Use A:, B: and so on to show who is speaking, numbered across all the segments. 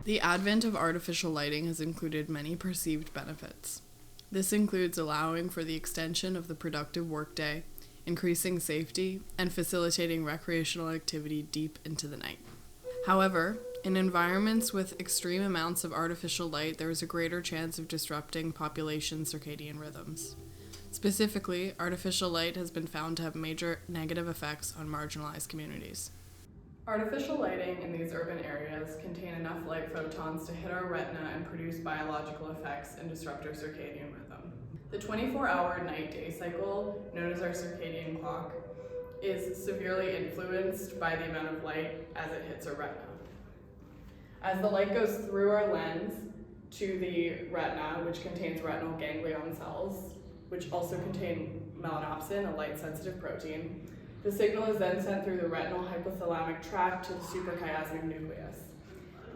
A: The advent of artificial lighting has included many perceived benefits. This includes allowing for the extension of the productive workday, increasing safety, and facilitating recreational activity deep into the night. However, in environments with extreme amounts of artificial light, there is a greater chance of disrupting population circadian rhythms. Specifically, artificial light has been found to have major negative effects on marginalized communities. Artificial lighting in these urban areas contain enough light photons to hit our retina and produce biological effects and disrupt our circadian rhythm. The 24-hour night-day cycle, known as our circadian clock, is severely influenced by the amount of light as it hits our retina. As the light goes through our lens to the retina, which contains retinal ganglion cells, which also contain melanopsin, a light-sensitive protein, the signal is then sent through the retinal hypothalamic tract to the suprachiasmatic nucleus,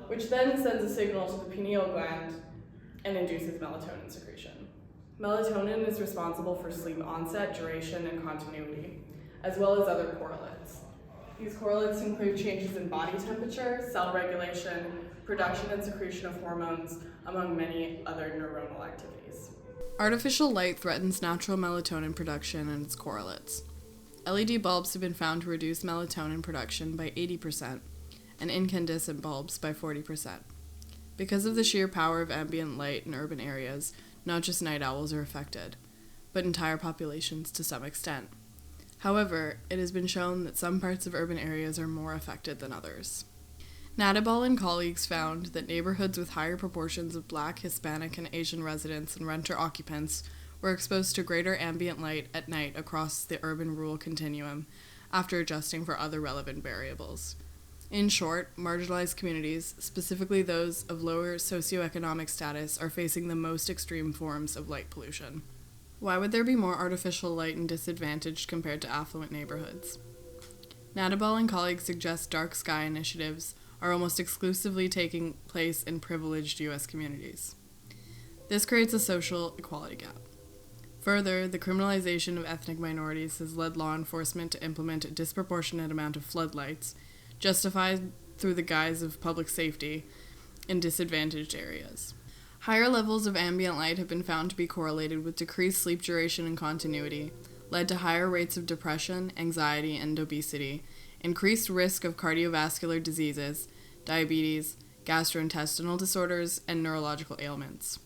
A: which then sends a signal to the pineal gland and induces melatonin secretion. Melatonin is responsible for sleep onset, duration, and continuity, as well as other correlates. These correlates include changes in body temperature, cell regulation, production and secretion of hormones, among many other neuronal activities. Artificial light threatens natural melatonin production and its correlates. LED bulbs have been found to reduce melatonin production by 80% and incandescent bulbs by 40%. Because of the sheer power of ambient light in urban areas, not just night owls are affected, but entire populations to some extent. However, it has been shown that some parts of urban areas are more affected than others. Nadybal and colleagues found that neighborhoods with higher proportions of Black, Hispanic, and Asian residents and renter occupants were exposed to greater ambient light at night across the urban-rural continuum after adjusting for other relevant variables. In short, marginalized communities, specifically those of lower socioeconomic status, are facing the most extreme forms of light pollution. Why would there be more artificial light in disadvantaged compared to affluent neighborhoods? Nadybal and colleagues suggest dark sky initiatives are almost exclusively taking place in privileged U.S. communities. This creates a social equality gap. Further, the criminalization of ethnic minorities has led law enforcement to implement a disproportionate amount of floodlights, justified through the guise of public safety, in disadvantaged areas. Higher levels of ambient light have been found to be correlated with decreased sleep duration and continuity, led to higher rates of depression, anxiety, and obesity, increased risk of cardiovascular diseases, diabetes, gastrointestinal disorders, and neurological ailments.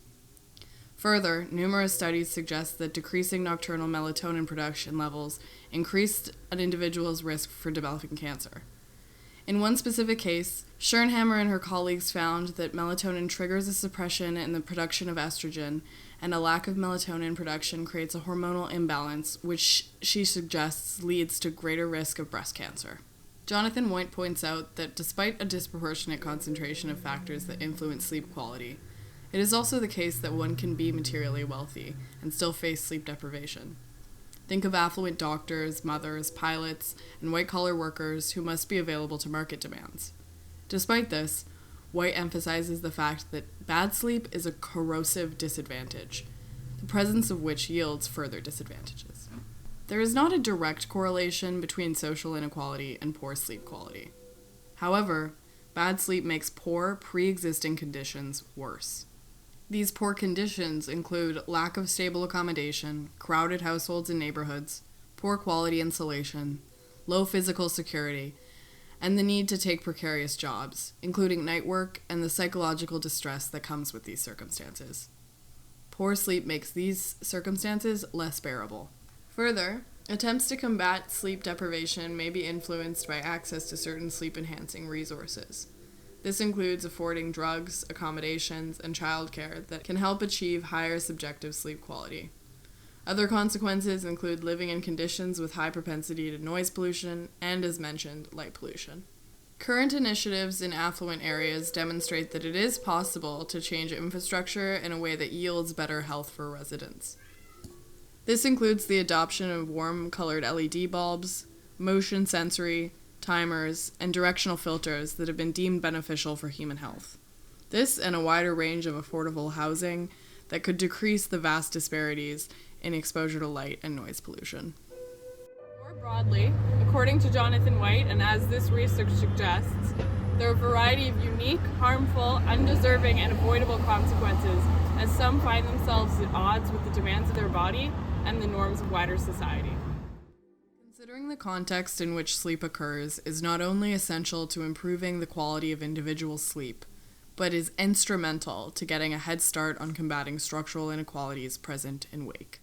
A: Further, numerous studies suggest that decreasing nocturnal melatonin production levels increased an individual's risk for developing cancer. In one specific case, Schernhammer and her colleagues found that melatonin triggers a suppression in the production of estrogen, and a lack of melatonin production creates a hormonal imbalance, which she suggests leads to greater risk of breast cancer. Jonathan White points out that despite a disproportionate concentration of factors that influence sleep quality, it is also the case that one can be materially wealthy and still face sleep deprivation. Think of affluent doctors, mothers, pilots, and white-collar workers who must be available to market demands. Despite this, White emphasizes the fact that bad sleep is a corrosive disadvantage, the presence of which yields further disadvantages. There is not a direct correlation between social inequality and poor sleep quality. However, bad sleep makes poor, pre-existing conditions worse. These poor conditions include lack of stable accommodation, crowded households and neighborhoods, poor quality insulation, low physical security, and the need to take precarious jobs, including night work and the psychological distress that comes with these circumstances. Poor sleep makes these circumstances less bearable. Further, attempts to combat sleep deprivation may be influenced by access to certain sleep-enhancing resources. This includes affording drugs, accommodations, and childcare that can help achieve higher subjective sleep quality. Other consequences include living in conditions with high propensity to noise pollution and, as mentioned, light pollution. Current initiatives in affluent areas demonstrate that it is possible to change infrastructure in a way that yields better health for residents. This includes the adoption of warm-colored LED bulbs, motion sensory, timers, and directional filters that have been deemed beneficial for human health. This and a wider range of affordable housing that could decrease the vast disparities in exposure to light and noise pollution. More broadly, according to Jonathan White, and as this research suggests,
B: There are a variety of unique, harmful, undeserving, and avoidable consequences, as some find themselves at odds with the demands of their body and the norms of wider society.
A: Considering the context in which sleep occurs is not only essential to improving the quality of individual sleep, but is instrumental to getting a head start on combating structural inequalities present in wake.